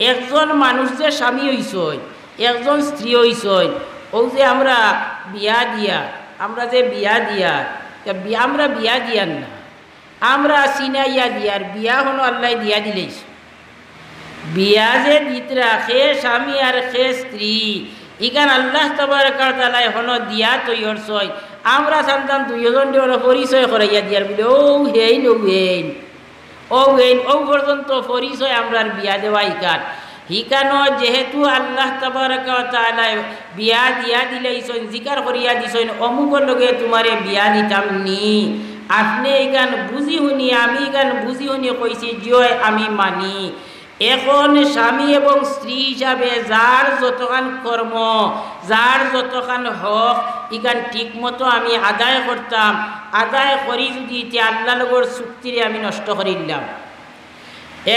একজন মানুষ যে স্বামী হইছই, একজন স্ত্রী হইছই, ও যে আমরা বিয়া দিয়া, আমরা যে বিয়া দিয়া, আমরা বিয়া দিয়ার না, আমরা চিনাইয়া দিয়ার, বিয়া হনো আল্লাহ দিয়া দিলেইছ। বিয়া যে দিতরা সে স্বামী আর সে স্ত্রী, ইখান আল্লাহ তাবারক ওয়া তাআলা হনো দিয়া তৈয়র ছয়। আমরা সন্তান দুইজন দেওয়ার পরিচয় করাইয়া দিয়ার বলে ও হেইন ও হেইন ও হেইন ও পর্যন্ত পরিচয় আমরার বিয়া দেওয়া ইকান। হিকানো যেহেতু আল্লাহ তাবারক ওয়া তাআলা বিয়া দিয়া দিলেইছেন, জিকার করিয়া দিছেন অমুকর লগে তোমারে বিয়া দিতাম নি, আপনি এখান বুঝি শুনি, আমি এখান বুঝি শুনি কইছি জয় আমি মানি। এখন স্বামী এবং স্ত্রী হিসাবে যার যতখান কর্ম, যার যতখান হক ইখান ঠিক মতো আমি আদায় করতাম, আদায় করি যদি এতিয়া আল্লাহ লগর চুক্তিরে আমি নষ্ট করিলাম।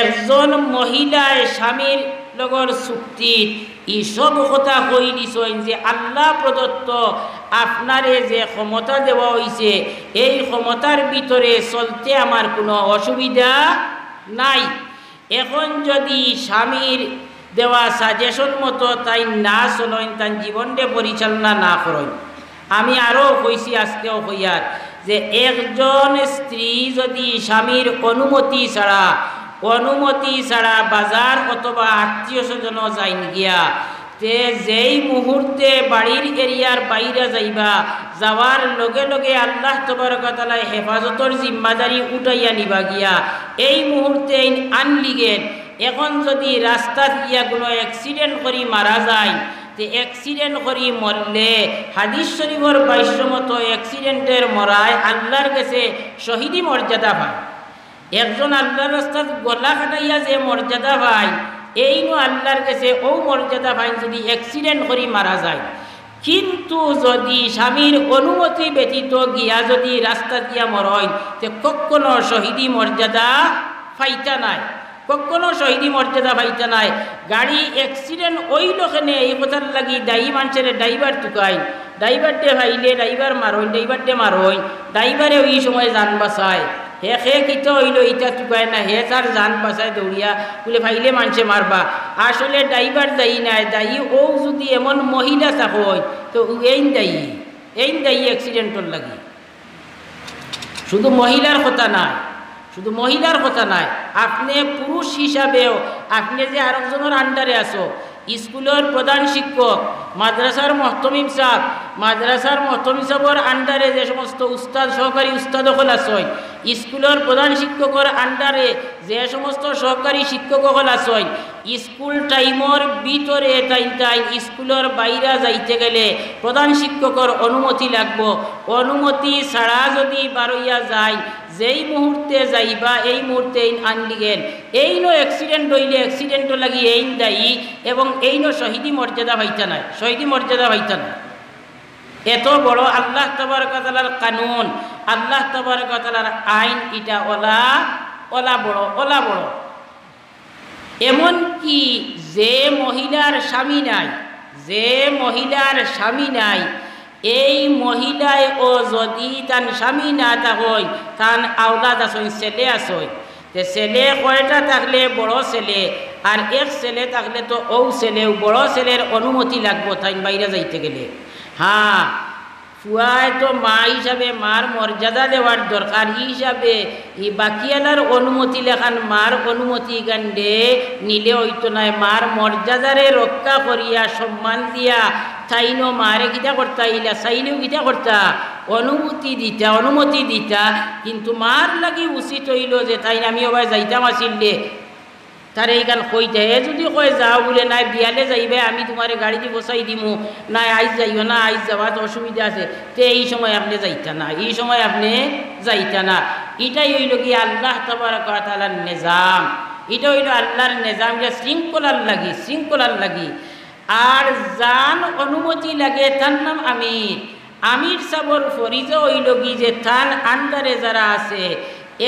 একজন মহিলায় স্বামীর লগর চুক্তিত এইসব কথা কই দিছেন যে আল্লাহ প্রদত্ত আপনারে যে ক্ষমতা দেওয়া হয়েছে, এই ক্ষমতার ভিতরে চলতে আমার কোনো অসুবিধা নাই। এখন যদি স্বামীর দেওয়া সাজেশন মতো তাই না চলেন, তাই জীবনটা পরিচালনা না করেন। আমি আরও কইছি আজকেও কইয়ার যে একজন স্ত্রী যদি স্বামীর অনুমতি ছাড়া বাজার অথবা আত্মীয় স্বজন যাইন গিয়া, তে যেই মুহূর্তে বাড়ির এরিয়ার বাইরে যাইবা, যাওয়ার লগে লগে আল্লাহ তাবারক ওয়া তাআলা হেফাজতর জিম্মাদারি উঠাইয়া নিবা গিয়া, এই মুহূর্তে আনলিগেন। এখন যদি রাস্তাত গিয়া কোনো অ্যাক্সিডেন্ট করি মারা যায়, তে অ্যাক্সিডেন্ট করি মরলে হাদিস শরীফের ভাষ্য মতো অ্যাক্সিডেন্টের মরায় আল্লাহর কাছে শহীদি মর্যাদা পায়। একজন আল্লাহর রাস্তাত গলা কাটাইয়া যে মর্যাদা পায়, এই নো আল্লাহর কাছে ও মর্যাদা পায় যদি অ্যাক্সিডেন্ট করি মারা যায়। কিন্তু যদি স্বামীর অনুমতি ব্যতীত গিয়া যদি রাস্তা দিয়া মরয়, তে কখনো শহীদি মর্যাদা পাইতা নাই, কখনো শহীদি মর্যাদা পাইতা নাই। গাড়ি অ্যাক্সিডেন্ট ওই লোকেনে এই কথার লাগি দায়ী মানুষের ড্রাইভার টুকাই, ড্রাইভারটে ভাইলে ড্রাইভার মারইন, ড্রাইভারটে মারইন, ড্রাইভারে ওই সময় যান বাঁচায়। হে কিতা হইল ইটা টুকায় না, হে তার যান বাঁচায় দৌড়িয়া বলে ভাইলে মানুষে মারবা। আসলে ড্রাইভার দায়ী নাই, দায়ী ও যদি এমন মহিলা থাকয় তো এই দায়ী অ্যাক্সিডেন্টর লাগি। শুধু মহিলার কথা নাই, আপনি পুরুষ হিসাবেও আপনি যে আরেকজনের আন্ডারে আছো, স্কুলের প্রধান শিক্ষক, মাদ্রাসার মহতমিম সাহেবের আন্ডারে যে সমস্ত উস্তাদ, সহকারী উস্তাদ সকল আছেন, স্কুলের প্রধান শিক্ষকের আন্ডারে যে সমস্ত সহকারী শিক্ষক সকল আছেন, স্কুল টাইমর ভিতরে তাই স্কুলের বাইরে যাইতে গেলে প্রধান শিক্ষকের অনুমতি লাগবো। অনুমতি ছাড়া যদি বারইয়া যায়, যেই মুহূর্তে যাইবা এই মুহূর্তে আনলিগেন, এই নো অ্যাক্সিডেন্ট হইলে অ্যাক্সিডেন্টও লাগি এই দায়ী, এবং এই নো শহীদি মর্যাদা হইতা নাই। এত বড় আল্লাহ তাবারক ওয়া তাআলার কানুন, আল্লাহ তাবারক ওয়া তাআলার আইন, এটা ওলা বড়। এমন কি যে মহিলার স্বামী নাই, এই মহিলায় ও যদি তান স্বামী না থাকয়, তান আওলাদ আসয়, ছেলে আসয়, তে ছেলে কয়টা থাকলে বড় ছেলে, আর এক ছেলে থাকলে তো ও ছেলে, বড় ছেলের অনুমতি লাগবো তাই বাইরে যাইতে গেলে। হ্যাঁ, ফুয়ায় তো মা হিসাবে মার মর্যাদা দেওয়ার দরকার, এই হিসাবে এই বাকিয়ালার অনুমতি লেখান মার অনুমতি গান্ডে নিলে হইতো নাই। মার মর্যাদারে রক্ষা করিয়া সম্মান দিয়া তাইনো মারে কিতা করতা, ইলা চাইলেও কিতা করতা, অনুমতি দিতা। কিন্তু মার লাগি উচিত হইল যে তাই আমি ওবাই যাইতাম আসিলে তার এইখান কইতে, হে যদি কয় যাও বলে নাই বিয়ালে যাইবে, আমি তোমার গাড়িতে বসাই দিমু, নাই আইজ যাইও না, আইজ যাওয়ার অসুবিধা আছে, তে এই সময় আপনি যাইতা না। এটাই হইল কি আল্লাহ তাবারক ওয়া তাআলার নিজাম, এটা হইল আল্লাহর নিজাম, যে শৃঙ্খলার লাগি। আর যান অনুমতি লাগে তার নাম আমির সাবর ফরিজা হইল কি যে তার আন্ডারে যারা আছে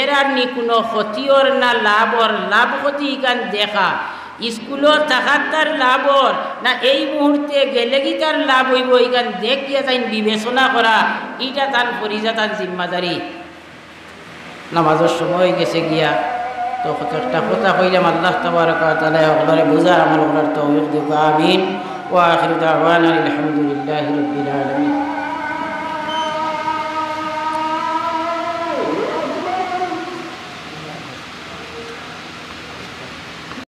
এরার নি কোনো ক্ষতিওর না লাভ ক্ষতি গান দেখা, স্কুলত থাকার তার লাভর না এই মুহূর্তে গেলে কি তার লাভ হইব, এইখান দেখিয়া তাই বিবেচনা করা, এটা তার ফরিজা, তার জিম্মাদারি। নামাজের সময় গেছে গিয়া তো একটা কথা কইলাম আল্লাহ তাবারক ওয়া তাআলা ওগুলারে বুঝার আমল করার তৌফিক দিক আমিন ওয়া আখিরু দাওয়ানা আলহামদুলিল্লাহি রাব্বিল আলামিন।